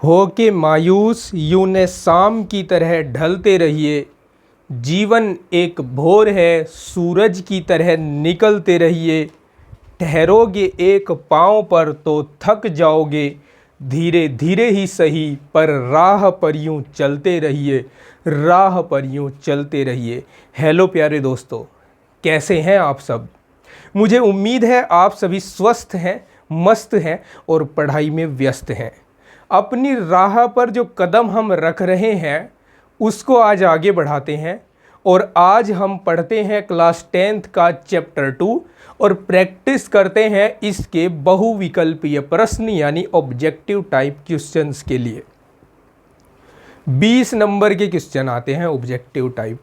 हो के मायूस यूं ने शाम की तरह ढलते रहिए। जीवन एक भोर है, सूरज की तरह निकलते रहिए। ठहरोगे एक पाँव पर तो थक जाओगे। धीरे धीरे ही सही पर राह पर यूं चलते रहिए, राह पर यूं चलते रहिए। हेलो प्यारे दोस्तों, कैसे हैं आप सब। मुझे उम्मीद है आप सभी स्वस्थ हैं, मस्त हैं और पढ़ाई में व्यस्त हैं। अपनी राह पर जो कदम हम रख रहे हैं उसको आज आगे बढ़ाते हैं और आज हम पढ़ते हैं क्लास 10th का चैप्टर 2 और प्रैक्टिस करते हैं इसके बहुविकल्पीय प्रश्न यानी ऑब्जेक्टिव टाइप क्वेश्चंस के लिए। 20 नंबर के क्वेश्चन आते हैं ऑब्जेक्टिव टाइप।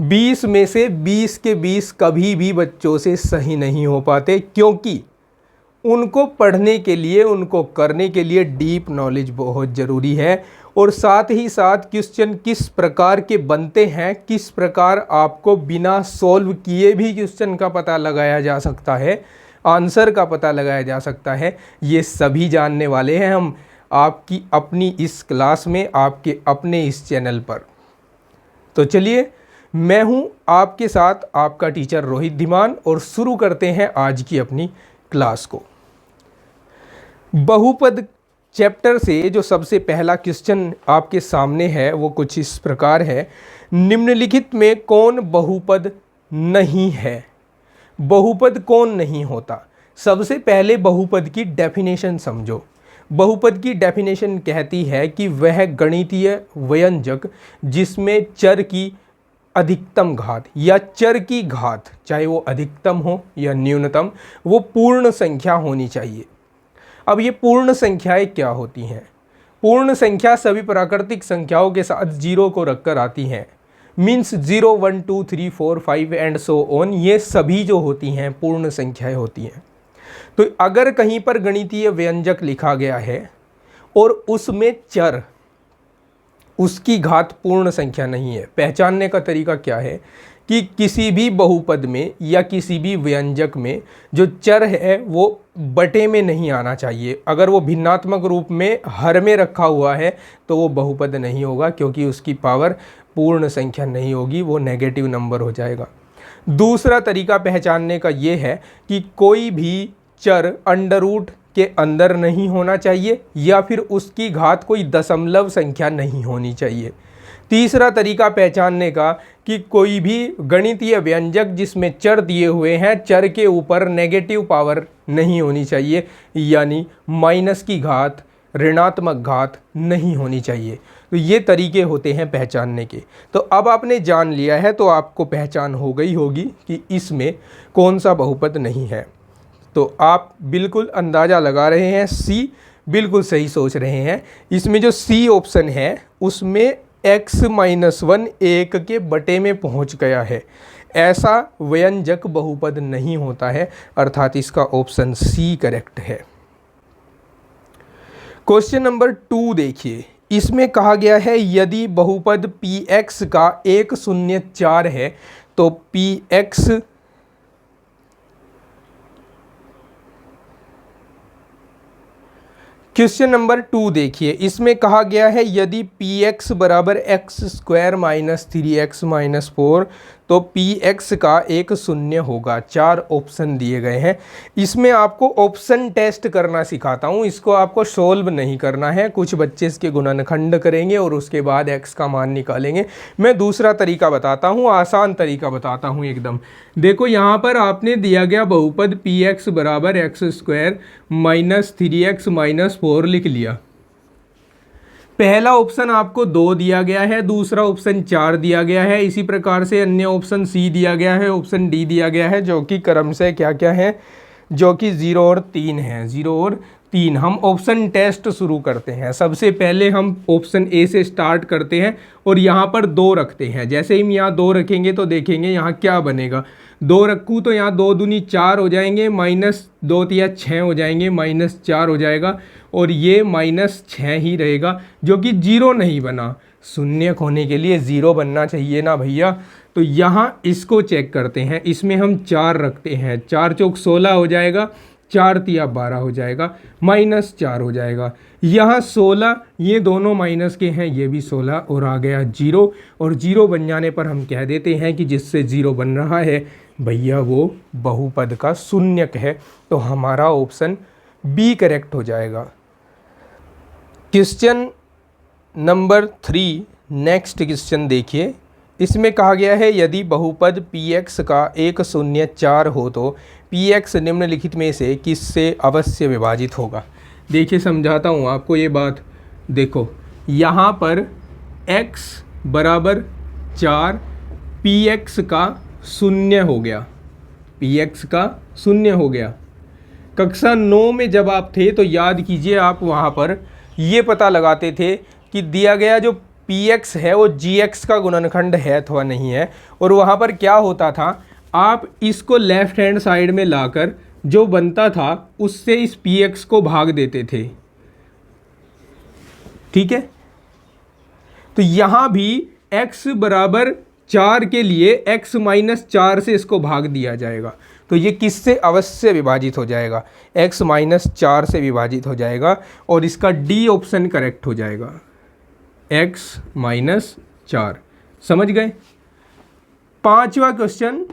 20 में से 20 के 20 कभी भी बच्चों से सही नहीं हो पाते, क्योंकि उनको पढ़ने के लिए, उनको करने के लिए डीप नॉलेज बहुत ज़रूरी है। और साथ ही साथ क्वेश्चन किस प्रकार के बनते हैं, किस प्रकार आपको बिना सॉल्व किए भी क्वेश्चन का पता लगाया जा सकता है, आंसर का पता लगाया जा सकता है, ये सभी जानने वाले हैं हम आपकी अपनी इस क्लास में, आपके अपने इस चैनल पर। तो चलिए, मैं हूँ आपके साथ आपका टीचर रोहित धीमान और शुरू करते हैं आज की अपनी क्लास को। बहुपद चैप्टर से जो सबसे पहला क्वेश्चन आपके सामने है वो कुछ इस प्रकार है। निम्नलिखित में कौन बहुपद नहीं है। बहुपद कौन नहीं होता। सबसे पहले बहुपद की डेफिनेशन समझो। बहुपद की डेफिनेशन कहती है कि वह गणितीय व्यंजक जिसमें चर की अधिकतम घात या चर की घात, चाहे वो अधिकतम हो या न्यूनतम, वो पूर्ण संख्या होनी चाहिए। अब ये पूर्ण संख्याएं क्या होती हैं। पूर्ण संख्या सभी प्राकृतिक संख्याओं के साथ जीरो को रखकर आती हैं। मीन्स 0 1 2 3 4 5 एंड सो ऑन, ये सभी जो होती हैं पूर्ण संख्याएं होती हैं। तो अगर कहीं पर गणितीय व्यंजक लिखा गया है और उसमें चर, उसकी घात पूर्ण संख्या नहीं है, पहचानने का तरीका क्या है कि किसी भी बहुपद में या किसी भी व्यंजक में जो चर है वो बटे में नहीं आना चाहिए। अगर वो भिन्नात्मक रूप में हर में रखा हुआ है तो वो बहुपद नहीं होगा, क्योंकि उसकी पावर पूर्ण संख्या नहीं होगी, वो नेगेटिव नंबर हो जाएगा। दूसरा तरीका पहचानने का ये है कि कोई भी चर अंडर रूट के अंदर नहीं होना चाहिए या फिर उसकी घात कोई दशमलव संख्या नहीं होनी चाहिए। तीसरा तरीका पहचानने का कि कोई भी गणितीय व्यंजक जिसमें चर दिए हुए हैं, चर के ऊपर नेगेटिव पावर नहीं होनी चाहिए, यानी माइनस की घात, ऋणात्मक घात नहीं होनी चाहिए। तो ये तरीके होते हैं पहचानने के। तो अब आपने जान लिया है तो आपको पहचान हो गई होगी कि इसमें कौन सा बहुपद नहीं है। तो आप बिल्कुल अंदाज़ा लगा रहे हैं, सी बिल्कुल सही सोच रहे हैं। इसमें जो सी ऑप्शन है उसमें x-1 1 के बटे में पहुंच गया है, ऐसा व्यंजक बहुपद नहीं होता है, अर्थात इसका ऑप्शन सी करेक्ट है। क्वेश्चन नंबर 2 देखिए। इसमें कहा गया है यदि बहुपद px का 1 0 4 है तो px क्वेश्चन नंबर 2 देखिए। इसमें कहा गया है यदि px बराबर x² - 3x - 4 तो px का 1 0 होगा। 4 ऑप्शन दिए गए हैं। इसमें आपको ऑप्शन टेस्ट करना सिखाता हूँ, इसको आपको सोल्व नहीं करना है। कुछ बच्चे इसके गुणनखंड करेंगे और उसके बाद x का मान निकालेंगे। मैं दूसरा तरीका बताता हूँ, आसान तरीका बताता हूँ एकदम। देखो यहाँ पर आपने दिया गया बहुपद px बराबर x² - 3x - 4 लिख लिया। पहला ऑप्शन आपको 2 दिया गया है, दूसरा ऑप्शन 4 दिया गया है, इसी प्रकार से अन्य ऑप्शन सी दिया गया है, ऑप्शन डी दिया गया है, जो कि क्रमशः क्या क्या है, जो कि 0 और 3 है। 0 और 3 हम ऑप्शन टेस्ट शुरू करते हैं। सबसे पहले हम ऑप्शन ए से स्टार्ट करते हैं और यहाँ पर 2 रखते हैं। जैसे हम यहाँ 2 रखेंगे तो देखेंगे यहाँ क्या बनेगा। 2 रखूँ तो यहाँ 2 दूनी 4 हो जाएंगे, -2 तिया 6 हो जाएंगे, -4 हो जाएगा और ये -6 ही रहेगा, जो कि 0 नहीं बना। शून्य होने के लिए 0 बनना चाहिए ना भैया। तो यहाँ इसको चेक करते हैं। इसमें हम 4 रखते हैं, 4 चौक 16 हो जाएगा, 4 तिया 12 हो जाएगा, -4 हो जाएगा। यहाँ 16, ये दोनों माइनस के हैं, ये भी 16 और आ गया 0। और 0 बन जाने पर हम कह देते हैं कि जिससे 0 बन रहा है भैया वो बहुपद का शून्यक है। तो हमारा ऑप्शन बी करेक्ट हो जाएगा। क्वेश्चन नंबर 3, नेक्स्ट क्वेश्चन देखिए। इसमें कहा गया है यदि बहुपद px का एक शून्य 4 हो तो px निम्नलिखित में से किससे अवश्य विभाजित होगा। देखिए समझाता हूँ आपको ये बात। देखो यहाँ पर x बराबर 4, px का शून्य हो गया, px का शून्य हो गया। कक्षा 9 में जब आप थे तो याद कीजिए, आप वहाँ पर ये पता लगाते थे कि दिया गया जो px है वो gx का गुणनखंड है अथवा नहीं है। और वहाँ पर क्या होता था, आप इसको लेफ्ट हैंड साइड में लाकर जो बनता था उससे इस px को भाग देते थे। ठीक है, तो यहाँ भी x बराबर 4 के लिए x माइनस 4 से इसको भाग दिया जाएगा। तो ये किससे अवश्य विभाजित हो जाएगा, x माइनस 4 से विभाजित हो जाएगा और इसका डी ऑप्शन करेक्ट हो जाएगा, x माइनस 4। समझ गए। 5वां क्वेश्चन,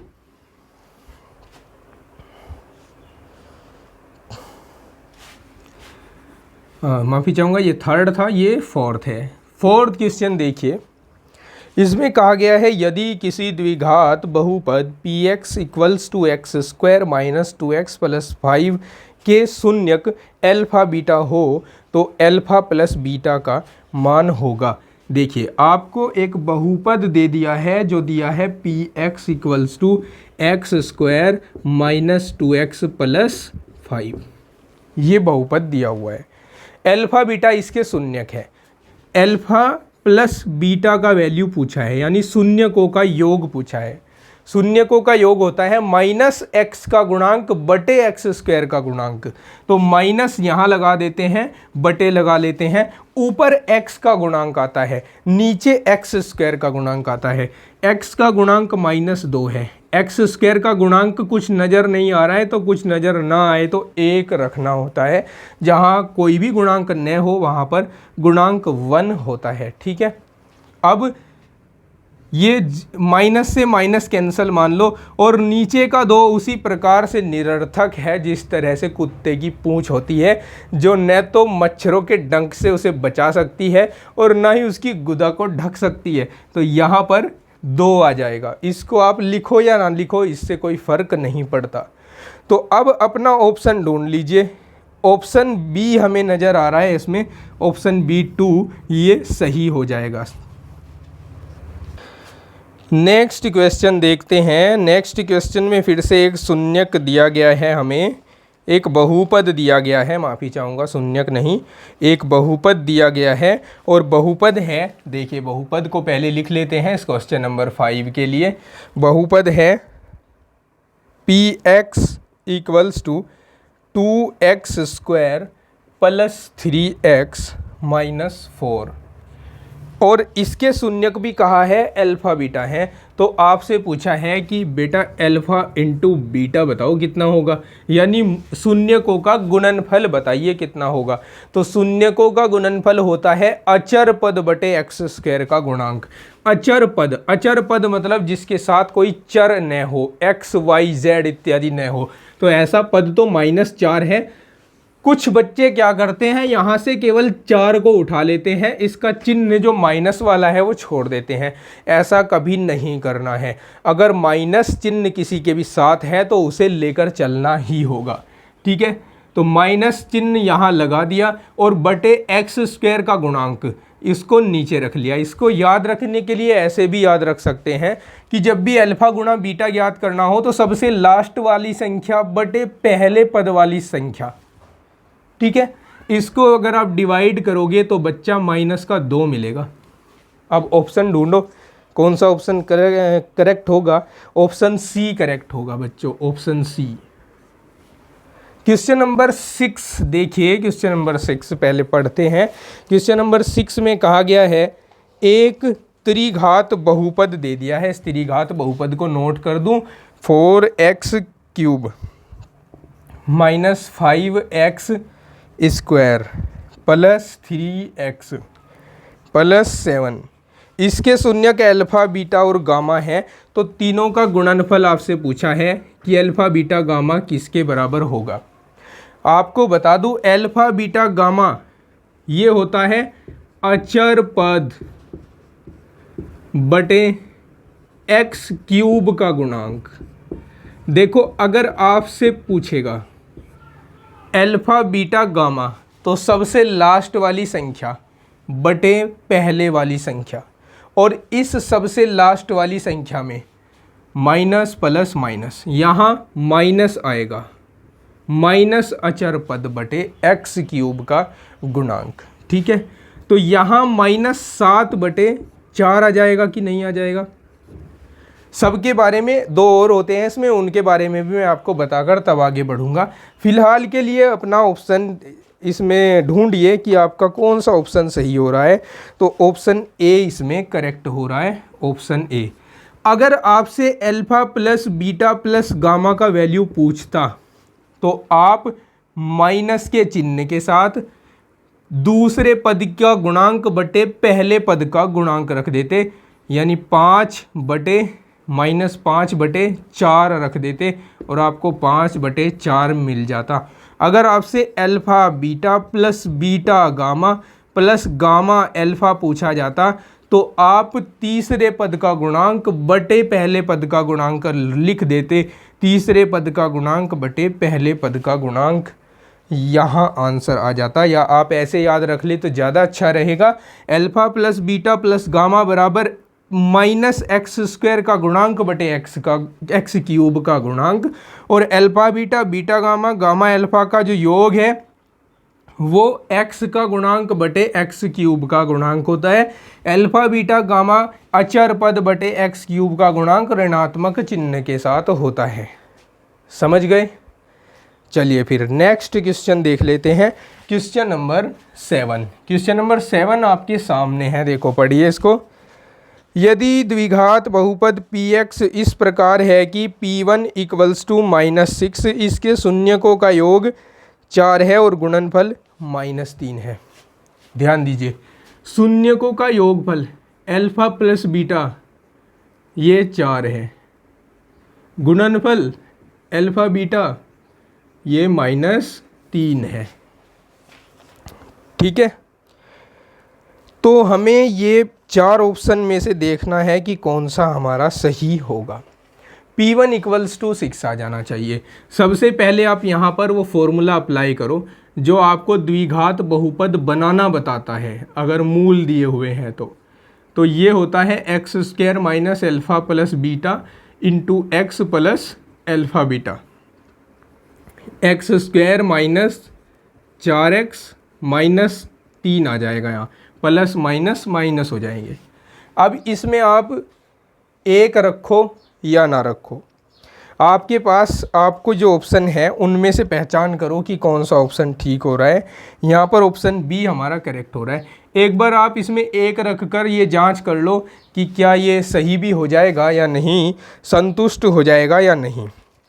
माफ़ी चाहूँगा ये 3rd था, ये 4th है। 4th क्वेश्चन देखिए। इसमें कहा गया है यदि किसी द्विघात बहुपद px equals to x square minus 2x plus 5 के शून्यक अल्फा बीटा हो तो अल्फा प्लस बीटा का मान होगा। देखिए आपको एक बहुपद दे दिया है जो दिया है px equals to x square minus 2x plus 5, ये बहुपद दिया हुआ है। अल्फा बीटा इसके शून्यक है, अल्फा प्लस बीटा का वैल्यू पूछा है, यानी शून्यकों का योग पूछा है। शून्यकों का योग होता है माइनस एक्स का गुणांक बटे एक्स स्क्वायर का गुणांक। तो माइनस यहाँ लगा देते हैं, बटे लगा लेते हैं, ऊपर एक्स का गुणांक आता है, नीचे एक्स स्क्वायर का गुणांक आता है। एक्स का गुणांक -2 है, एक्स स्क्वायर का गुणांक कुछ नज़र नहीं आ रहा है तो कुछ नज़र ना आए तो 1 रखना होता है। जहाँ कोई भी गुणांक न हो वहाँ पर गुणांक 1 होता है। ठीक है, अब ये माइनस से माइनस कैंसिल मान लो, और नीचे का 2 उसी प्रकार से निरर्थक है जिस तरह से कुत्ते की पूंछ होती है, जो न तो मच्छरों के डंक से उसे बचा सकती है और ना ही उसकी गुदा को ढक सकती है। तो यहाँ पर 2 आ जाएगा। इसको आप लिखो या ना लिखो, इससे कोई फ़र्क नहीं पड़ता। तो अब अपना ऑप्शन ढूंढ लीजिए। ऑप्शन बी हमें नज़र आ रहा है, इसमें ऑप्शन B2 ये सही हो जाएगा। नेक्स्ट क्वेश्चन देखते हैं। नेक्स्ट क्वेश्चन में फिर से एक शून्यक दिया गया है, हमें एक बहुपद दिया गया है, माफ़ी चाहूँगा शून्यक नहीं, एक बहुपद दिया गया है। और बहुपद है, देखिए बहुपद को पहले लिख लेते हैं इस क्वेश्चन नंबर 5 के लिए। बहुपद है px equals to 2x square plus 3x minus 4, और इसके शून्यक भी कहा है अल्फ़ा बीटा है। तो आपसे पूछा है कि बेटा अल्फ़ा इंटू बीटा बताओ कितना होगा, यानी शून्यकों का गुणनफल बताइए कितना होगा। तो शून्यकों का गुणनफल होता है अचर पद बटे एक्स स्क्वायर का गुणांक। अचर पद, अचर पद मतलब जिसके साथ कोई चर न हो, x y z इत्यादि न हो। तो ऐसा पद तो -4 है। कुछ बच्चे क्या करते हैं, यहाँ से केवल 4 को उठा लेते हैं, इसका चिन्ह जो माइनस वाला है वो छोड़ देते हैं। ऐसा कभी नहीं करना है। अगर माइनस चिन्ह किसी के भी साथ है तो उसे लेकर चलना ही होगा। ठीक है, तो माइनस चिन्ह यहाँ लगा दिया और बटे एक्स स्क्वायर का गुणांक इसको नीचे रख लिया। इसको याद रखने के लिए ऐसे भी याद रख सकते हैं कि जब भी अल्फ़ा गुणा बीटा याद करना हो तो सबसे लास्ट वाली संख्या बटे पहले पद वाली संख्या। ठीक है, इसको अगर आप डिवाइड करोगे तो बच्चा -2 मिलेगा। अब ऑप्शन ढूंढो, कौन सा ऑप्शन करेक्ट होगा। ऑप्शन सी करेक्ट होगा बच्चों, ऑप्शन सी। क्वेश्चन नंबर 6 देखिए, क्वेश्चन नंबर 6 पहले पढ़ते हैं। क्वेश्चन नंबर 6 में कहा गया है एक त्रिघात बहुपद दे दिया है। इस त्रिघात बहुपद को नोट कर दूं, 4x³ -5x² plus 3x plus 7, इसके शून्यक अल्फ़ा बीटा और गामा है। तो तीनों का गुणनफल आपसे पूछा है कि अल्फ़ा बीटा गामा किसके बराबर होगा। आपको बता दूं अल्फ़ा बीटा गामा ये होता है अचर पद बटे एक्स क्यूब का गुणांक। देखो अगर आपसे पूछेगा अल्फ़ा बीटा गामा तो सबसे लास्ट वाली संख्या बटे पहले वाली संख्या, और इस सबसे लास्ट वाली संख्या में माइनस प्लस माइनस, यहाँ माइनस आएगा, माइनस अचर पद बटे एक्स क्यूब का गुणांक। ठीक है, तो यहाँ -7/4 आ जाएगा कि नहीं आ जाएगा। सबके बारे में दो और होते हैं इसमें, उनके बारे में भी मैं आपको बताकर तब आगे बढ़ूंगा। फिलहाल के लिए अपना ऑप्शन इसमें ढूंढिए कि आपका कौन सा ऑप्शन सही हो रहा है। तो ऑप्शन ए इसमें करेक्ट हो रहा है, ऑप्शन ए। अगर आपसे alpha plus beta plus gamma का वैल्यू पूछता तो आप माइनस के चिन्ह के साथ दूसरे पद का गुणांक बटे पहले पद का गुणांक रख देते, यानी 5/-4 रख देते और आपको 5/4 मिल जाता। अगर आपसे alpha beta plus beta gamma plus gamma alpha पूछा जाता तो आप तीसरे पद का गुणांक बटे पहले पद का गुणांक लिख देते, तीसरे पद का गुणांक बटे पहले पद का गुणांक, यहाँ आंसर आ जाता। या आप ऐसे याद रख ले तो ज़्यादा अच्छा रहेगा। Alpha plus beta plus gamma बराबर -x² का गुणांक बटे एक्स क्यूब का गुणांक, और alpha beta beta gamma gamma alpha का जो योग है वो x का गुणांक बटे एक्स क्यूब का गुणांक होता है। अल्फ़ा बीटा गामा अचर पद बटे एक्स क्यूब का गुणांक ऋणात्मक चिन्ह के साथ होता है। समझ गए? चलिए फिर नेक्स्ट क्वेश्चन देख लेते हैं। Question number 7। क्वेश्चन नंबर 7 आपके सामने है, देखो पढ़िए इसको। यदि द्विघात बहुपद px इस प्रकार है कि p1 = -6, इसके शून्यकों का योग 4 है और गुणनफल -3 है। ध्यान दीजिए, शून्यकों का योगफल अल्फ़ा प्लस बीटा ये 4 है, गुणनफल अल्फ़ा बीटा ये -3 है। ठीक है, तो हमें ये 4 ऑप्शन में से देखना है कि कौन सा हमारा सही होगा। P1 = 6 आ जाना चाहिए। सबसे पहले आप यहाँ पर वो फॉर्मूला अप्लाई करो जो आपको द्विघात बहुपद बनाना बताता है, अगर मूल दिए हुए हैं तो ये होता है x² - alpha plus beta into x plus alpha beta, x² - 4x - 3 आ जाएगा, यहाँ प्लस माइनस माइनस हो जाएंगे। अब इसमें आप एक रखो या ना रखो, आपके पास आपको जो ऑप्शन है उनमें से पहचान करो कि कौन सा ऑप्शन ठीक हो रहा है। यहाँ पर ऑप्शन बी हमारा करेक्ट हो रहा है। एक बार आप इसमें एक रख कर ये जांच कर लो कि क्या ये सही भी हो जाएगा या नहीं, संतुष्ट हो जाएगा या नहीं।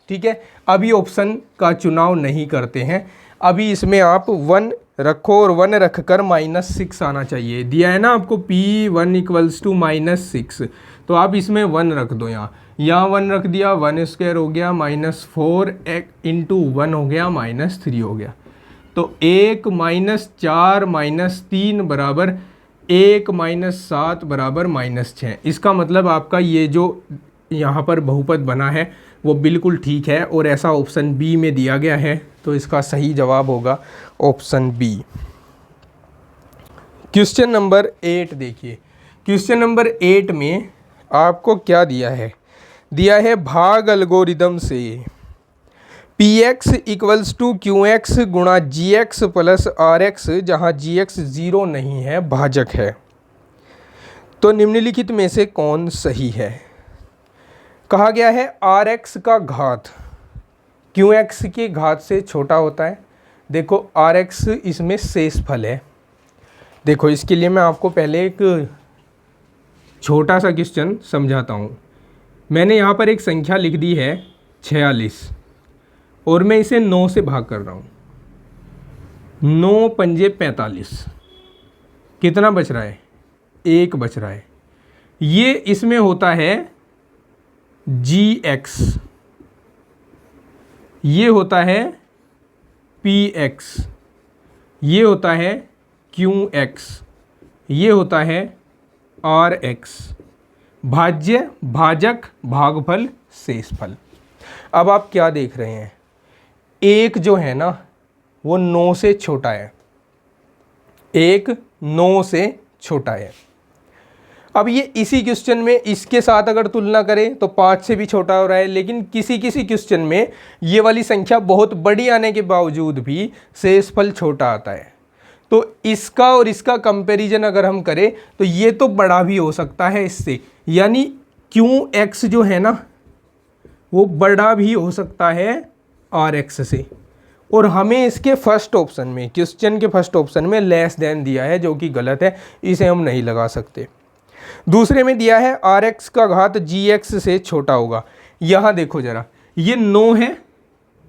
ठीक है, अभी ऑप्शन का चुनाव नहीं करते हैं, अभी इसमें आप 1 रखो और 1 रख कर -6 आना चाहिए। दिया है ना आपको P1 = -6, तो आप इसमें 1 रख दो। यहाँ 1 रख दिया, 1² हो गया, -4 इंटू 1 हो गया, -3 हो गया। तो 1 - 4 - 3 बराबर 1 - 7 बराबर -6। इसका मतलब आपका ये जो यहाँ पर बहुपद बना है वो बिल्कुल ठीक है और ऐसा ऑप्शन बी में दिया गया है, तो इसका सही जवाब होगा ऑप्शन बी। क्वेश्चन नंबर 8 देखिए। क्वेश्चन नंबर 8 में आपको क्या दिया है? दिया है भाग एल्गोरिदम से px = qx गुणा gx प्लस rx, जहाँ gx 0 नहीं है, भाजक है। तो निम्नलिखित में से कौन सही है? कहा गया है rx का घात qx की घात से छोटा होता है। देखो rx इसमें शेषफल है। देखो इसके लिए मैं आपको पहले एक छोटा सा क्वेश्चन समझाता हूँ। मैंने यहाँ पर एक संख्या लिख दी है 46 और मैं इसे 9 से भाग कर रहा हूँ। 9 पंजे 45, कितना बच रहा है? 1 बच रहा है। ये इसमें होता है gx, ये होता है px, ये होता है qx, ये होता है rx। भाज्य, भाजक, भागफल, शेषफल। अब आप क्या देख रहे हैं? एक जो है ना वो 9 से छोटा है, एक 9 से छोटा है। अब ये इसी क्वेश्चन में इसके साथ अगर तुलना करें तो 5 से भी छोटा हो रहा है, लेकिन किसी किसी क्वेश्चन में ये वाली संख्या बहुत बड़ी आने के बावजूद भी शेषफल छोटा आता है। तो इसका और इसका कंपैरिजन अगर हम करें तो ये तो बड़ा भी हो सकता है इससे, यानी QX जो है ना वो बड़ा भी हो सकता है RX से। और हमें इसके फर्स्ट ऑप्शन में, क्वेश्चन के फर्स्ट ऑप्शन में लेस देन दिया है, जो कि गलत है, इसे हम नहीं लगा सकते। दूसरे में दिया है RX का घात GX से छोटा होगा। यहाँ देखो ज़रा, ये 9 है,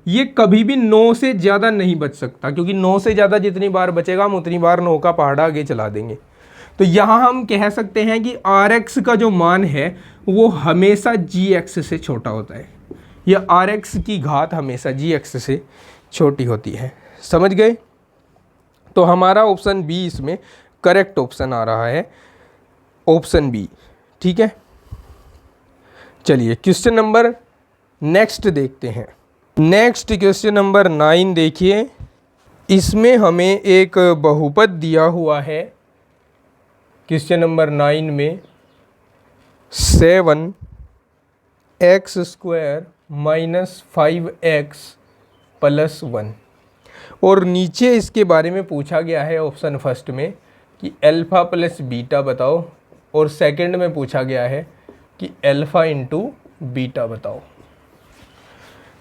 ये कभी भी 9 से ज़्यादा नहीं बच सकता, क्योंकि 9 से ज़्यादा जितनी बार बचेगा हम उतनी बार 9 का पहाड़ा आगे चला देंगे। तो यहाँ हम कह सकते हैं कि RX का जो मान है वो हमेशा GX से छोटा होता है, या RX की घात हमेशा GX से छोटी होती है। समझ गए? तो हमारा ऑप्शन बी इसमें करेक्ट ऑप्शन आ रहा है, ऑप्शन बी। ठीक है, चलिए क्वेश्चन नंबर नेक्स्ट देखते हैं। नेक्स्ट क्वेश्चन नंबर 9 देखिए। इसमें हमें एक बहुपद दिया हुआ है क्वेश्चन नंबर 9 में 7x² - 5x + 1, और नीचे इसके बारे में पूछा गया है ऑप्शन फर्स्ट में कि अल्फ़ा प्लस बीटा बताओ, और सेकंड में पूछा गया है कि अल्फ़ा इंटू बीटा बताओ।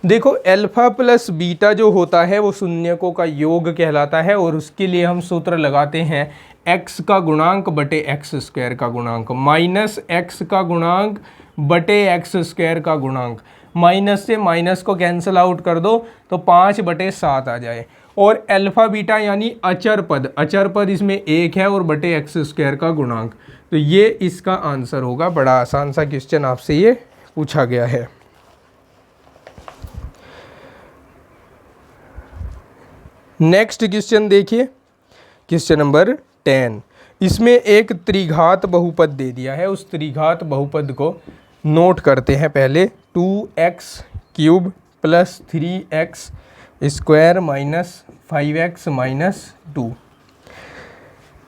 देखो, अल्फ़ा प्लस बीटा जो होता है वो शून्यकों का योग कहलाता है, और उसके लिए हम सूत्र लगाते हैं x का गुणांक बटे x² का गुणांक माइनस x का गुणांक बटे x² का गुणांक। माइनस से माइनस को कैंसिल आउट कर दो तो 5/7 आ जाए। और अल्फ़ा बीटा यानी अचर पद, अचर पद इसमें 1 है और बटे x² का गुणांक। तो ये इसका आंसर होगा। बड़ा आसान सा क्वेश्चन आपसे ये पूछा गया है। नेक्स्ट क्वेश्चन देखिए, क्वेश्चन नंबर 10। इसमें एक त्रिघात बहुपद दे दिया है, उस त्रिघात बहुपद को नोट करते हैं पहले। 2x³ + 3x² - 5x - 2।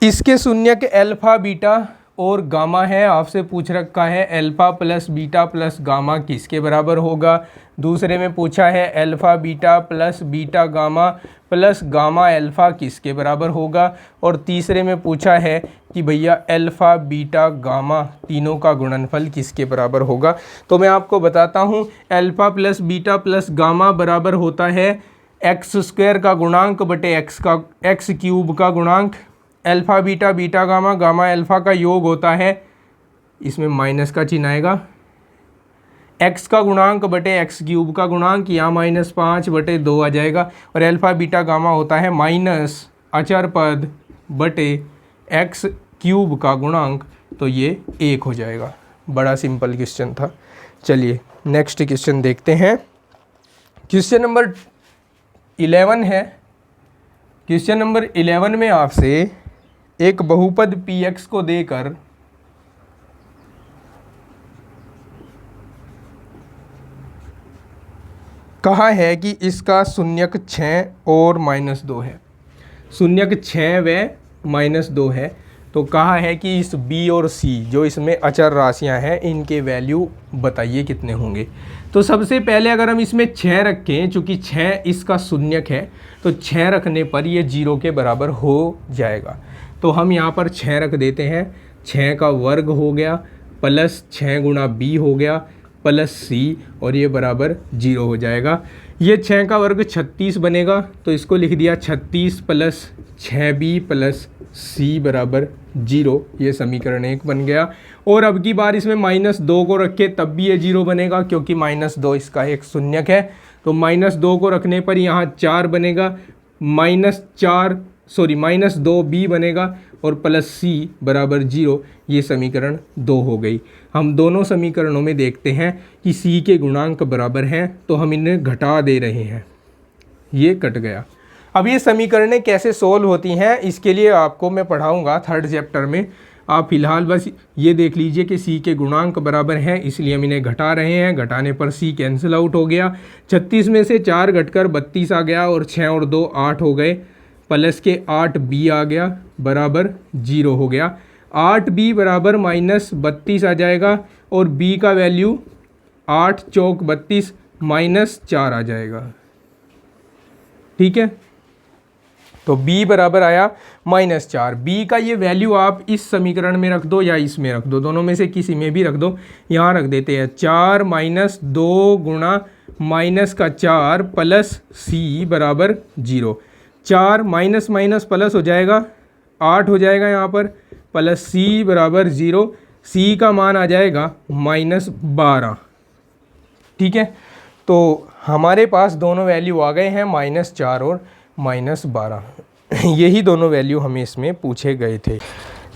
इसके शून्यक अल्फ़ा बीटा और गामा है। आपसे पूछ रखा है alpha plus beta plus gamma किसके बराबर होगा। दूसरे में पूछा है alpha beta plus beta gamma plus gamma alpha किसके बराबर होगा। और तीसरे में पूछा है कि भैया अल्फ़ा बीटा गामा तीनों का गुणनफल किसके बराबर होगा। तो मैं आपको बताता हूँ, alpha plus beta plus gamma बराबर होता है x² का गुणांक बटे x³ का गुणांक। Alpha beta beta gamma gamma alpha का योग होता है, इसमें माइनस का चिन्ह आएगा, x का गुणांक बटे x³ का गुणांक, या -5/2 आ जाएगा। और अल्फ़ा बीटा गामा होता है माइनस अचर पद बटे x³ का गुणांक, तो ये 1 हो जाएगा। बड़ा सिंपल क्वेश्चन था। चलिए नेक्स्ट क्वेश्चन देखते हैं। क्वेश्चन नंबर 11 है। क्वेश्चन नंबर 11 में आपसे एक बहुपद px को देकर कहा है कि इसका शून्यक 6 और -2 है। शून्यक 6 व -2 है। तो कहा है कि इस b और c जो इसमें अचर राशियां हैं इनके वैल्यू बताइए कितने होंगे। तो सबसे पहले अगर हम इसमें 6 रखें, चूँकि 6 इसका शून्यक है तो 6 रखने पर ये 0 के बराबर हो जाएगा। तो हम यहाँ पर 6 रख देते हैं। 6 का वर्ग हो गया प्लस 6 गुणा b हो गया प्लस c, और ये बराबर 0 हो जाएगा। ये 6 का वर्ग 36 बनेगा, तो इसको लिख दिया 36 प्लस 6b प्लस c बराबर 0। ये समीकरण 1 बन गया। और अब की बार इसमें -2 को रखे तब भी ये 0 बनेगा, क्योंकि -2 इसका एक शून्यक है। तो -2 को रखने पर यहाँ 4 बनेगा -2b बनेगा और प्लस c बराबर 0। ये समीकरण 2 हो गई। हम दोनों समीकरणों में देखते हैं कि c के गुणांक बराबर हैं, तो हम इन्हें घटा दे रहे हैं, ये कट गया। अब ये समीकरणें कैसे सोल्व होती हैं इसके लिए आपको मैं पढ़ाऊँगा 3rd चैप्टर में। आप फिलहाल बस ये देख लीजिए कि c के गुणांक बराबर हैं, इसलिए हम इन्हें घटा रहे हैं। घटाने पर c कैंसिल आउट हो गया। 36 में से 4 घटकर 32 आ गया और 6 और 2 8 हो गए। प्लस के 8b आ गया बराबर 0 हो गया। 8b बराबर -32 आ जाएगा और b का वैल्यू 8 चौक 32 -4 आ जाएगा। ठीक है, तो b बराबर आया -4। b का ये वैल्यू आप इस समीकरण में रख दो या इसमें रख दो, दोनों में से किसी में भी रख दो। यहाँ रख देते हैं 4 - 2 गुणा -4 प्लस c बराबर 0। 4 माइनस माइनस प्लस हो जाएगा, 8 हो जाएगा यहाँ पर, प्लस c बराबर 0। c का मान आ जाएगा -12। ठीक है, तो हमारे पास दोनों वैल्यू आ गए हैं -4 और -12। यही दोनों वैल्यू हमें इसमें पूछे गए थे।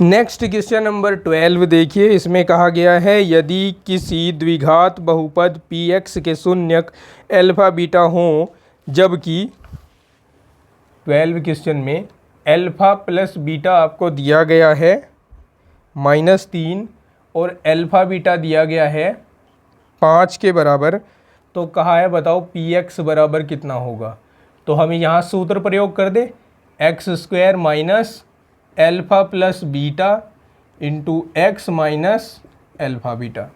नेक्स्ट क्वेश्चन नंबर 12 देखिए। इसमें कहा गया है यदि किसी द्विघात बहुपद px के शून्यक अल्फा बीटा हों, जबकि 12 क्वेश्चन में अल्फा प्लस बीटा आपको दिया गया है -3 और अल्फा बीटा दिया गया है 5 के बराबर, तो कहा है बताओ px बराबर कितना होगा। तो हम यहाँ सूत्र प्रयोग कर दे, x² minus alpha plus beta into x minus alpha beta.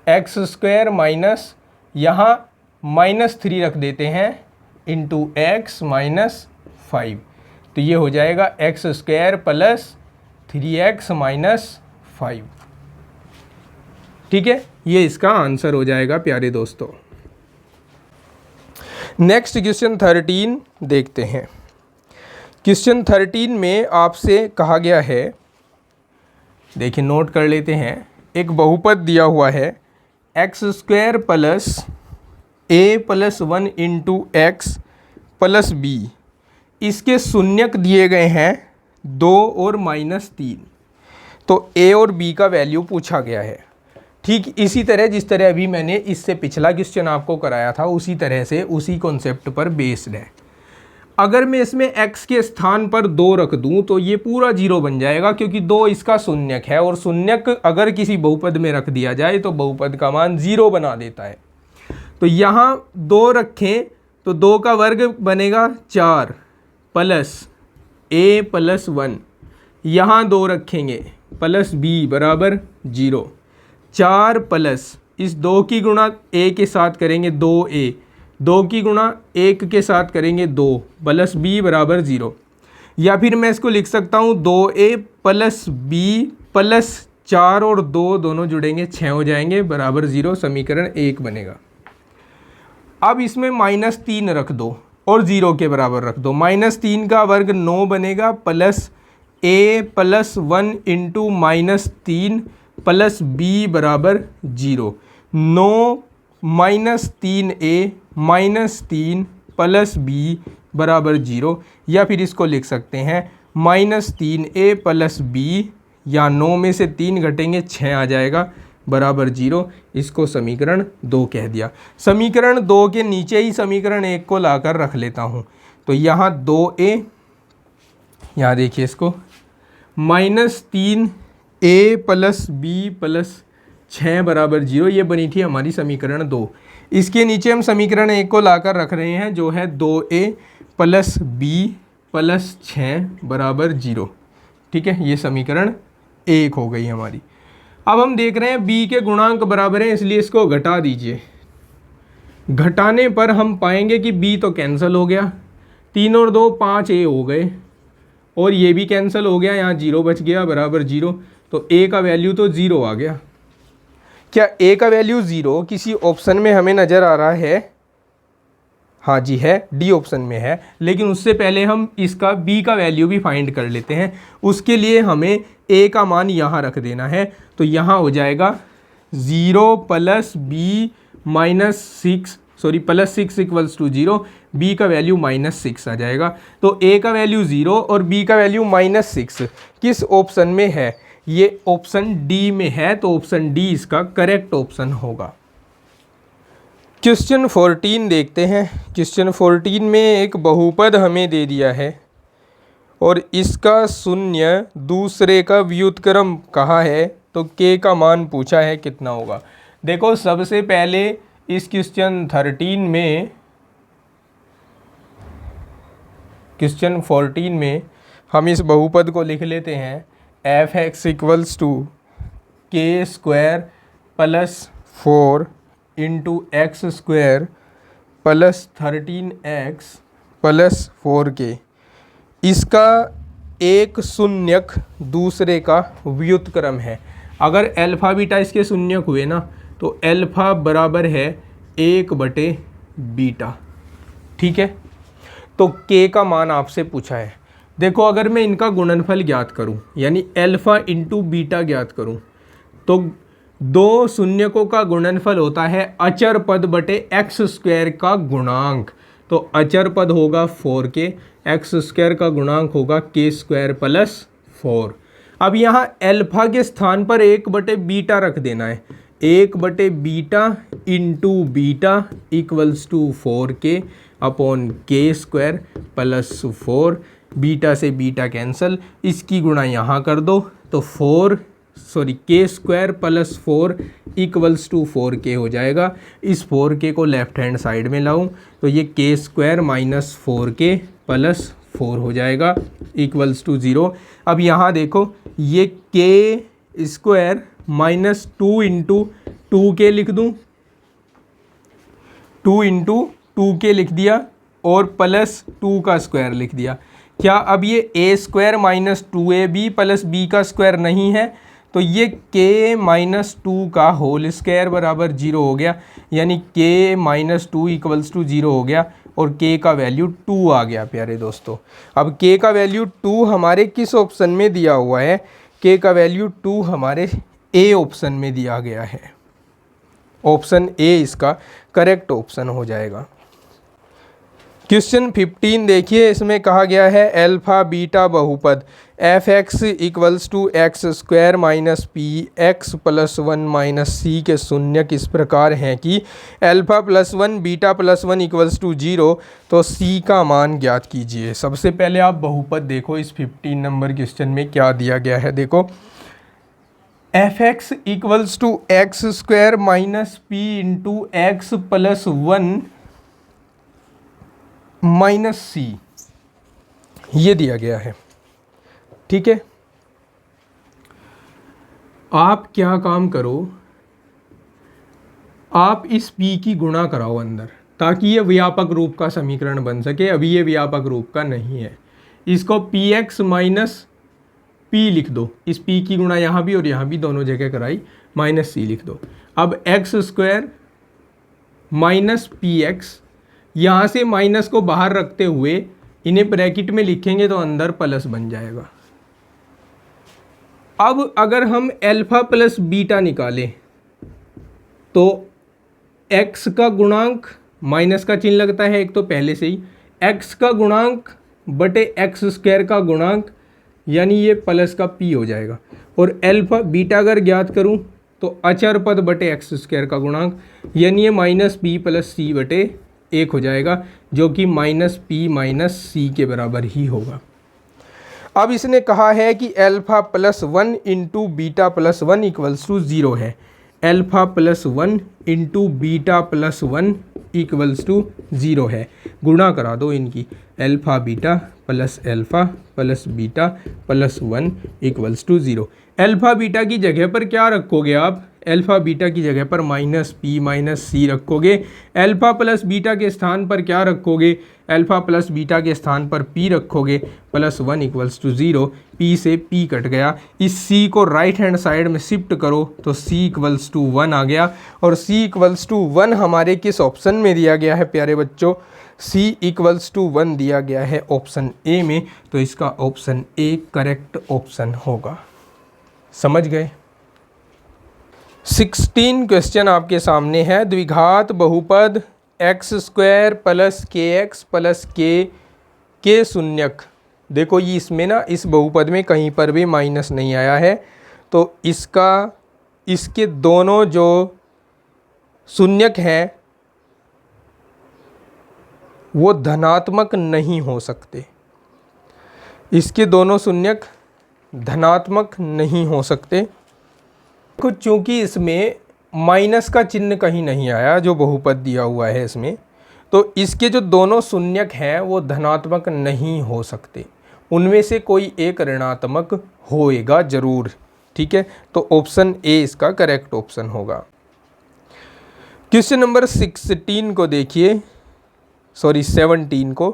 x² minus यहाँ -3 रख देते हैं इंटू एक्स माइनस 5, तो ये हो जाएगा x² प्लस 3x माइनस 5। ठीक है, ये इसका आंसर हो जाएगा प्यारे दोस्तों। नेक्स्ट क्वेश्चन 13 देखते हैं। क्वेश्चन 13 में आपसे कहा गया है, देखिए नोट कर लेते हैं। एक बहुपद दिया हुआ है x² plus a plus 1 into x plus b। इसके शून्यक दिए गए हैं 2 और -3, तो a और b का वैल्यू पूछा गया है। ठीक इसी तरह जिस तरह अभी मैंने इससे पिछला क्वेश्चन आपको कराया था, उसी तरह से उसी कॉन्सेप्ट पर बेस्ड है। अगर मैं इसमें x के स्थान पर 2 रख दूं तो ये पूरा 0 बन जाएगा, क्योंकि 2 इसका शून्यक है और शून्यक अगर किसी बहुपद में रख दिया जाए तो बहुपद का मान 0 बना देता है। तो यहाँ 2 रखें तो 2 का वर्ग बनेगा 4 प्लस a प्लस 1, यहाँ 2 रखेंगे प्लस b बराबर 0। 4 प्लस इस 2 की गुणा a के साथ करेंगे 2a, 2 की गुणा 1 के साथ करेंगे 2 प्लस b बराबर 0। या फिर मैं इसको लिख सकता हूँ 2a प्लस b प्लस 4 और 2 दोनों जुड़ेंगे 6 हो जाएंगे बराबर 0। समीकरण 1 बनेगा। अब इसमें -3 रख दो और 0 के बराबर रख दो। -3 का वर्ग 9 बनेगा plus a plus 1 into -3 plus b बराबर 0। 9 -3a -3 प्लस b बराबर 0। या फिर इसको लिख सकते हैं -3a प्लस b, या 9 में से 3 घटेंगे 6 आ जाएगा बराबर 0। इसको समीकरण 2 कह दिया। समीकरण 2 के नीचे ही समीकरण 1 को लाकर रख लेता हूँ। तो यहाँ 2a, यहाँ देखिए इसको -3a प्लस b प्लस 6 बराबर 0, ये बनी थी हमारी समीकरण 2। इसके नीचे हम समीकरण 1 को लाकर रख रहे हैं जो है 2a प्लस b प्लस 6 बराबर 0। ठीक है, ये समीकरण 1 हो गई हमारी। अब हम देख रहे हैं b के गुणांक बराबर हैं, इसलिए इसको घटा दीजिए। घटाने पर हम पाएंगे कि b तो कैंसिल हो गया, 3 और 2 5a हो गए और ये भी कैंसिल हो गया, यहाँ 0 बच गया बराबर 0। तो a का वैल्यू तो 0 आ गया। क्या a का वैल्यू 0 किसी ऑप्शन में हमें नज़र आ रहा है? हाँ जी है, डी ऑप्शन में है। लेकिन उससे पहले हम इसका b का वैल्यू भी फाइंड कर लेते हैं। उसके लिए हमें a का मान यहाँ रख देना है। तो यहाँ हो जाएगा 0 plus b minus 6 plus 6 equals to 0। B का वैल्यू -6 आ जाएगा। तो ए का वैल्यू 0 और बी का वैल्यू -6 किस ऑप्शन में है? ये ऑप्शन डी में है, तो ऑप्शन डी इसका करेक्ट ऑप्शन होगा। क्वेश्चन 14 देखते हैं। क्वेश्चन 14 में एक बहुपद हमें दे दिया है और इसका शून्य दूसरे का व्युत्क्रम कहा है, तो के का मान पूछा है कितना होगा। देखो सबसे पहले इस क्वेश्चन 14 में हम इस बहुपद को लिख लेते हैं f(x) = k² + 4 × x² + 13x + 4k। इसका एक शून्यक दूसरे का व्युत्क्रम है। अगर अल्फ़ा बीटा इसके शून्यक हुए ना, तो अल्फ़ा बराबर है 1/बीटा। ठीक है, तो k का मान आपसे पूछा है। देखो अगर मैं इनका गुणनफल ज्ञात करूं, यानी अल्फ़ा × बीटा ज्ञात करूं, तो दो शून्यकों का गुणनफल होता है अचर पद बटे x² का गुणांक। तो अचर पद होगा 4k, x² का गुणांक होगा k² + 4। अब यहाँ अल्फ़ा के स्थान पर 1/बीटा रख देना है। 1/बीटा × बीटा = 4k / k² + 4। बीटा से बीटा कैंसल, इसकी गुणा यहाँ कर दो, तो k² + 4 = 4k हो जाएगा। इस 4k को लेफ्ट हैंड साइड में लाऊं, तो ये k² - 4k + 4 हो जाएगा = 0। अब यहाँ देखो ये k² - 2 × 2k लिख दूँ, 2 × 2k लिख दिया और +2 का स्क्वायर लिख दिया। क्या अब ये a² - 2ab + b का स्क्वायर नहीं है? तो ये k - 2 का होल स्क्वायर बराबर 0 हो गया, यानी k - 2 = 0 हो गया और k का वैल्यू 2 आ गया प्यारे दोस्तों। अब k का वैल्यू 2 हमारे किस ऑप्शन में दिया हुआ है? k का वैल्यू 2 हमारे ए ऑप्शन में दिया गया है। ऑप्शन ए इसका करेक्ट ऑप्शन हो जाएगा। क्वेश्चन 15 देखिए, इसमें कहा गया है अल्फ़ा बीटा बहुपद f(x) = x² - px + 1 - c के शून्यक इस प्रकार हैं कि अल्फ़ा +1 बीटा +1 = 0, तो c का मान ज्ञात कीजिए। सबसे पहले आप बहुपद देखो, इस 15 नंबर क्वेश्चन में क्या दिया गया है। देखो f(x) = x² - p × x + 1 - c, ये दिया गया है। ठीक है, आप क्या काम करो, आप इस p की गुणा कराओ अंदर, ताकि ये व्यापक रूप का समीकरण बन सके। अभी ये व्यापक रूप का नहीं है। इसको px - p लिख दो, इस p की गुणा यहाँ भी और यहाँ भी दोनों जगह कराई, -c लिख दो। अब x² - px, यहाँ से माइनस को बाहर रखते हुए इन्हें ब्रैकेट में लिखेंगे तो अंदर प्लस बन जाएगा। अब अगर हम अल्फ़ा + बीटा निकालें, तो x का गुणांक माइनस का चिन्ह लगता है एक तो पहले से ही, x का गुणांक बटे x² का गुणांक, यानी ये प्लस का p हो जाएगा। और अल्फ़ा बीटा अगर ज्ञात करूं, तो अचर पद बटे x² का गुणांक, यानी ये -p + c बटे 1 हो जाएगा, जो कि -p - c के बराबर ही होगा। अब इसने कहा है कि अल्फ़ा +1 × बीटा +1 = 0 है। अल्फ़ा +1 × बीटा +1 = 0 है। गुणा करा दो इनकी, alpha beta + alpha + beta +1 = 0। Alpha beta की जगह पर क्या रखोगे आप? अल्फ़ा बीटा की जगह पर -p - c रखोगे। अल्फ़ा + बीटा के स्थान पर क्या रखोगे? अल्फ़ा + बीटा के स्थान पर p रखोगे, +1 = 0। p से p कट गया, इस c को राइट हैंड साइड में शिफ्ट करो तो c = 1 आ गया। और c = 1 हमारे किस ऑप्शन में दिया गया है प्यारे बच्चों? c = 1 दिया गया है ऑप्शन ए में, तो इसका ऑप्शन ए करेक्ट ऑप्शन होगा। समझ गए? 16 क्वेश्चन आपके सामने है। द्विघात बहुपद एक्स स्क्वायर प्लस के एक्स प्लस के शून्यक। देखो ये इसमें ना, इस बहुपद में कहीं पर भी माइनस नहीं आया है, तो इसके दोनों जो शून्यक हैं वो धनात्मक नहीं हो सकते। इसके दोनों शून्यक धनात्मक नहीं हो सकते। कुछ चूंकि इसमें माइनस का चिन्ह कहीं नहीं आया जो बहुपद दिया हुआ है इसमें, तो इसके जो दोनों शून्यक हैं वो धनात्मक नहीं हो सकते, उनमें से कोई एक ऋणात्मक होएगा जरूर। ठीक है, तो ऑप्शन ए इसका करेक्ट ऑप्शन होगा। क्वेश्चन नंबर 16 को देखिए, सॉरी 17 को।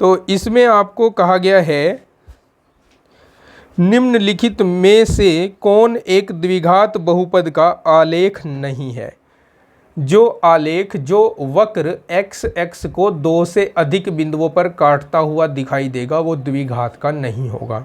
तो इसमें आपको कहा गया है निम्नलिखित में से कौन एक द्विघात बहुपद का आलेख नहीं है। जो आलेख जो वक्र x x को 2 से अधिक बिंदुओं पर काटता हुआ दिखाई देगा वो द्विघात का नहीं होगा।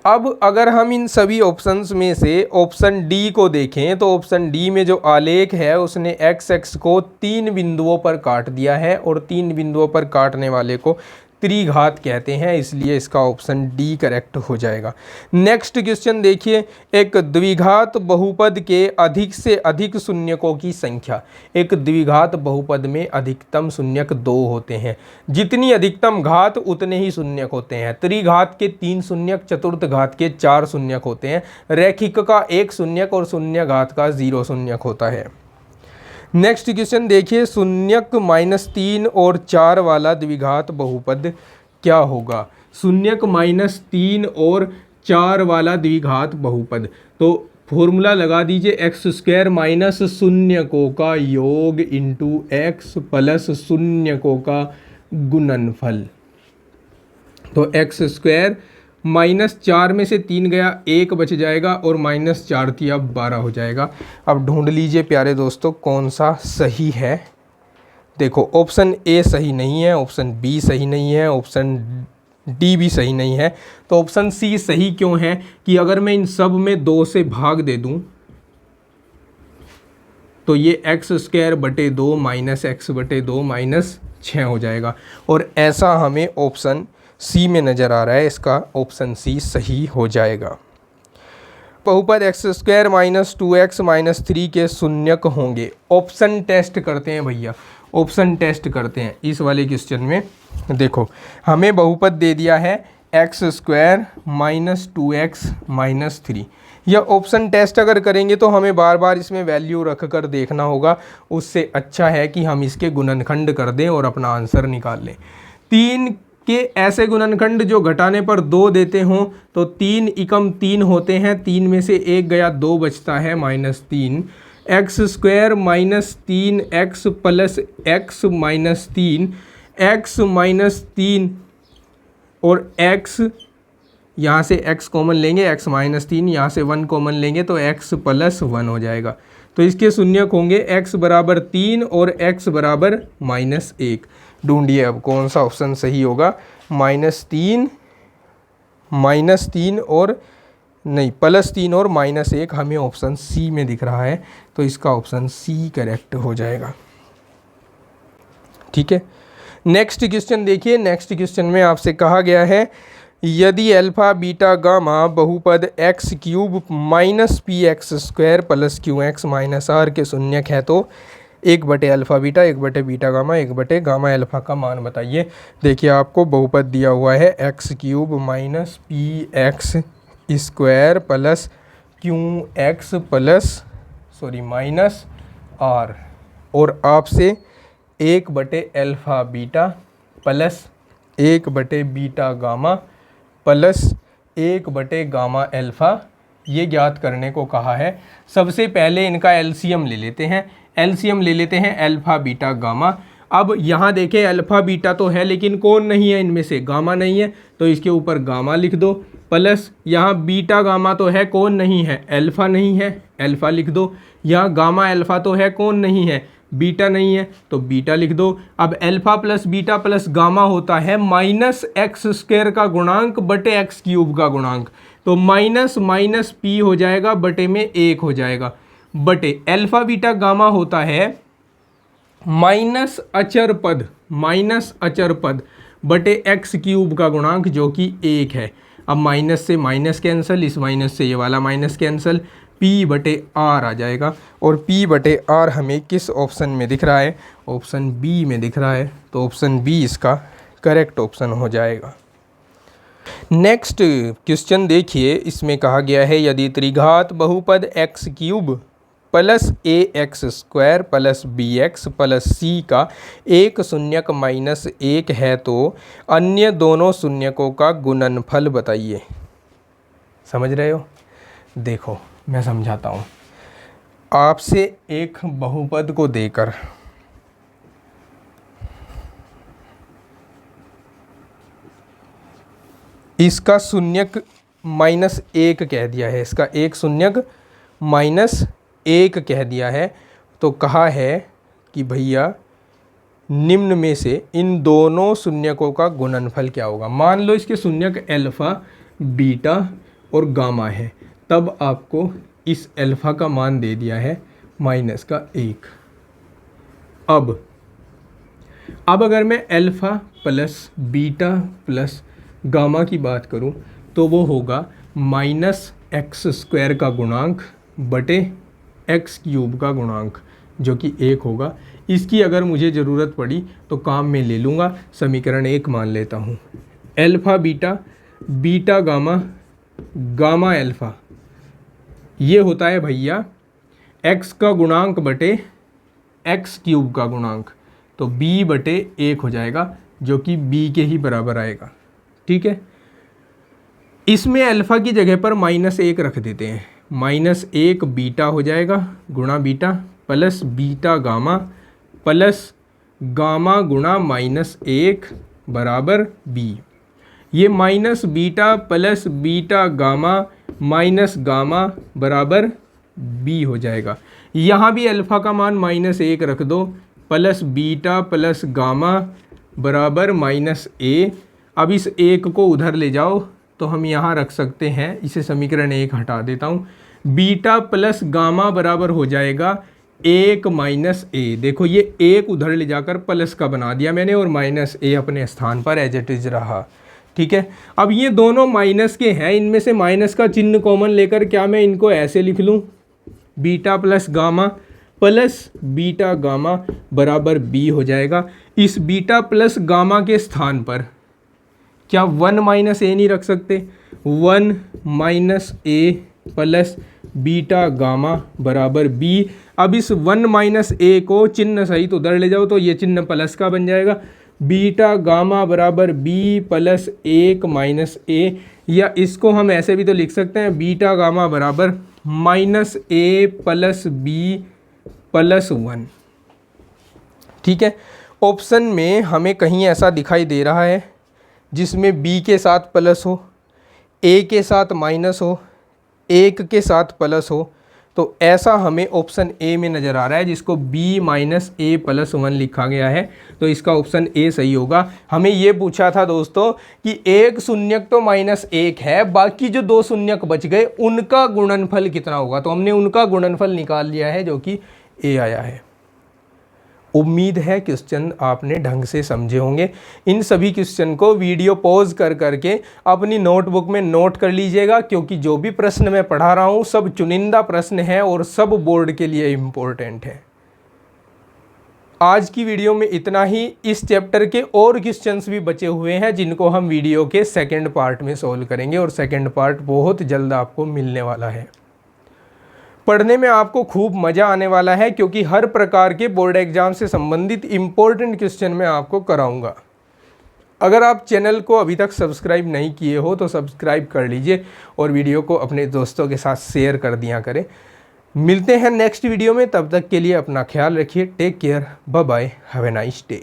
अब अगर हम इन सभी ऑप्शंस में से ऑप्शन डी को देखें तो ऑप्शन डी में जो आलेख है उसने एक्स एक्स को 3 बिंदुओं पर काट दिया है और 3 बिंदुओं पर काटने वाले को त्रिघात कहते हैं, इसलिए इसका ऑप्शन डी करेक्ट हो जाएगा। नेक्स्ट क्वेश्चन देखिए, एक द्विघात बहुपद के अधिक से अधिक शून्यकों की संख्या। एक द्विघात बहुपद में अधिकतम शून्यक 2 होते हैं, जितनी अधिकतम घात उतने ही शून्यक होते हैं। त्रिघात के 3 शून्यक, चतुर्थ घात के 4 शून्यक होते हैं, रैखिक का 1 शून्यक और शून्य घात का 0 शून्यक होता है। नेक्स्ट क्वेश्चन देखिए, शून्यक -3 और 4 वाला द्विघात बहुपद क्या होगा। शून्यक -3 और 4 वाला द्विघात बहुपद, तो फॉर्मूला लगा दीजिए एक्स स्क्वायर माइनस शून्यकों का योग इंटू एक्स प्लस शून्यकों का गुणनफल। तो एक्स स्क्वायर -4 में से 3 गया, 1 बच जाएगा और -4 थी अब 12 हो जाएगा। अब ढूंढ लीजिए प्यारे दोस्तों कौन सा सही है। देखो ऑप्शन ए सही नहीं है, ऑप्शन बी सही नहीं है, ऑप्शन डी भी सही नहीं है, तो ऑप्शन सी सही क्यों है कि अगर मैं इन सब में 2 से भाग दे दूं तो ये एक्स स्क्वायर बटे 2 माइनस एक्स बटे 2 -6 हो जाएगा, और ऐसा हमें ऑप्शन सी में नज़र आ रहा है, इसका ऑप्शन सी सही हो जाएगा। बहुपद एक्स स्क्वायर -2x -3 के शून्यक होंगे। ऑप्शन टेस्ट करते हैं भैया, ऑप्शन टेस्ट करते हैं इस वाले क्वेश्चन में। देखो हमें बहुपद दे दिया है एक्स स्क्वायर -2x -3। यह ऑप्शन टेस्ट अगर करेंगे तो हमें बार बार इसमें वैल्यू रख कर देखना होगा, उससे अच्छा है कि हम इसके गुणनखंड कर दें और अपना आंसर निकाल लें। 3 के ऐसे गुणनखंड जो घटाने पर 2 देते हों, तो 3 एकम 3 होते हैं, 3 में से 1 गया, 2 बचता है -3। X square -3 x plus x -3, x -3 और एक्स, यहाँ से x कॉमन लेंगे, x -3, यहाँ से 1 कॉमन लेंगे तो x + 1 हो जाएगा। तो इसके शून्यक होंगे x बराबर 3 और x बराबर -1। ढूंढिए अब कौन सा ऑप्शन सही होगा। -3 और नहीं +3 और -1 हमें ऑप्शन सी में दिख रहा है, तो इसका ऑप्शन सी करेक्ट हो जाएगा। ठीक है, नेक्स्ट क्वेश्चन देखिए। नेक्स्ट क्वेश्चन में आपसे कहा गया है यदि अल्फा बीटा गामा बहुपद x³ -px² + qx - r के शून्यक है तो 1/अल्फा बीटा 1/बीटा गामा 1/गामा अल्फा का मान बताइए। देखिए आपको बहुपद दिया हुआ है x³ -px² + qx -r, और आपसे alpha beta plus beta gamma plus gamma alpha ये ज्ञात करने को कहा है। सबसे पहले इनका एलसीएम ले लेते हैं। एलसीएम ले लेते हैं अल्फा बीटा गामा। अब यहाँ देखें अल्फा बीटा तो है लेकिन कौन नहीं है इनमें से, गामा नहीं है, तो इसके ऊपर गामा लिख दो, प्लस यहाँ बीटा गामा तो है, कौन नहीं है, अल्फा नहीं है, अल्फा लिख दो। यहाँ गामा अल्फा तो है, कौन नहीं है, बीटा नहीं है, तो बीटा लिख दो। अब alpha plus beta plus gamma होता है -x² का गुणांक बटे x³ का गुणांक, तो माइनस माइनस p हो जाएगा, बटे में 1 हो जाएगा, बटे अल्फा बीटा गामा होता है माइनस अचर पद बटे एक्स क्यूब का गुणांक जो कि 1 है। अब माइनस से माइनस कैंसिल, इस माइनस से ये वाला माइनस कैंसिल, p बटे r आ जाएगा। और p बटे r हमें किस ऑप्शन में दिख रहा है? ऑप्शन बी में दिख रहा है, तो ऑप्शन बी इसका करेक्ट ऑप्शन हो जाएगा। नेक्स्ट क्वेश्चन देखिए, इसमें कहा गया है यदि त्रिघात बहुपद x cube plus a x square plus b x plus c का एक शून्यक माइनस 1 है तो अन्य दोनों शून्यकों का गुणनफल बताइए। समझ रहे हो? देखो मैं समझाता हूँ आपसे। एक बहुपद को देकर इसका शून्यक माइनस 1 कह दिया है, इसका एक शून्यक माइनस 1 कह दिया है, तो कहा है कि भैया निम्न में से इन दोनों शून्यकों का गुणनफल क्या होगा। मान लो इसके शून्यक अल्फ़ा, बीटा और गामा है, तब आपको इस अल्फ़ा का मान दे दिया है माइनस का 1। अब अगर मैं alpha plus beta plus gamma की बात करूं तो वो होगा माइनस एक्स स्क्वायर का गुणांक बटे एक्स क्यूब का गुणांक जो कि 1 होगा। इसकी अगर मुझे ज़रूरत पड़ी तो काम में ले लूँगा, समीकरण 1 मान लेता हूँ। Alpha beta, beta gamma, gamma alpha, ये होता है भैया x का गुणांक बटे एक्स क्यूब का गुणांक, तो b बटे 1 हो जाएगा जो कि b के ही बराबर आएगा। ठीक है, इसमें अल्फ़ा की जगह पर माइनस 1 रख देते हैं, माइनस 1 बीटा हो जाएगा गुणा beta plus beta gamma plus gamma गुणा माइनस 1 बराबर b। ये minus beta plus beta gamma minus gamma बराबर b हो जाएगा। यहाँ भी अल्फ़ा का मान माइनस 1 रख दो, प्लस बीटा प्लस गामा बराबर माइनस a। अब इस 1 को उधर ले जाओ तो हम यहाँ रख सकते हैं, इसे समीकरण 1 हटा देता हूँ। बीटा प्लस गामा बराबर हो जाएगा 1 माइनस a। देखो ये 1 उधर ले जाकर प्लस का बना दिया मैंने और माइनस a अपने स्थान पर एज इट इज रहा। ठीक है, अब ये दोनों माइनस के हैं, इनमें से माइनस का चिन्ह कॉमन लेकर क्या मैं इनको ऐसे लिख लूँ, beta plus gamma plus beta gamma बराबर b हो जाएगा। इस बीटा प्लस गामा के स्थान पर क्या 1 माइनस ए नहीं रख सकते? 1 माइनस ए प्लस बीटा गामा बराबर b। अब इस 1 माइनस ए को चिन्ह सहित उधर ले जाओ तो ये चिन्ह प्लस का बन जाएगा, बीटा गामा बराबर b प्लस 1 माइनस ए, या इसको हम ऐसे भी तो लिख सकते हैं, बीटा गामा बराबर माइनस ए प्लस बी प्लस 1। ठीक है, ऑप्शन में हमें कहीं ऐसा दिखाई दे रहा है जिसमें b के साथ प्लस हो, a के साथ माइनस हो, 1 के साथ प्लस हो, तो ऐसा हमें ऑप्शन ए में नज़र आ रहा है जिसको b माइनस ए प्लस 1 लिखा गया है, तो इसका ऑप्शन ए सही होगा। हमें ये पूछा था दोस्तों कि एक शून्यक तो माइनस 1 है, बाकी जो 2 शून्यक बच गए उनका गुणनफल कितना होगा, तो हमने उनका गुणनफल निकाल लिया है जो कि ए आया है। उम्मीद है क्वेश्चन आपने ढंग से समझे होंगे। इन सभी क्वेश्चन को वीडियो पॉज कर करके अपनी नोटबुक में नोट कर लीजिएगा, क्योंकि जो भी प्रश्न मैं पढ़ा रहा हूँ सब चुनिंदा प्रश्न हैं और सब बोर्ड के लिए इम्पोर्टेंट है। आज की वीडियो में इतना ही। इस चैप्टर के और क्वेश्चंस भी बचे हुए हैं जिनको हम वीडियो के सेकंड पार्ट में सॉल्व करेंगे, और सेकंड पार्ट बहुत जल्द आपको मिलने वाला है। पढ़ने में आपको खूब मज़ा आने वाला है, क्योंकि हर प्रकार के बोर्ड एग्जाम से संबंधित इम्पोर्टेंट क्वेश्चन मैं आपको कराऊंगा। अगर आप चैनल को अभी तक सब्सक्राइब नहीं किए हो तो सब्सक्राइब कर लीजिए और वीडियो को अपने दोस्तों के साथ शेयर कर दिया करें। मिलते हैं नेक्स्ट वीडियो में, तब तक के लिए अपना ख्याल रखिए। Take care, bye bye, have a nice day.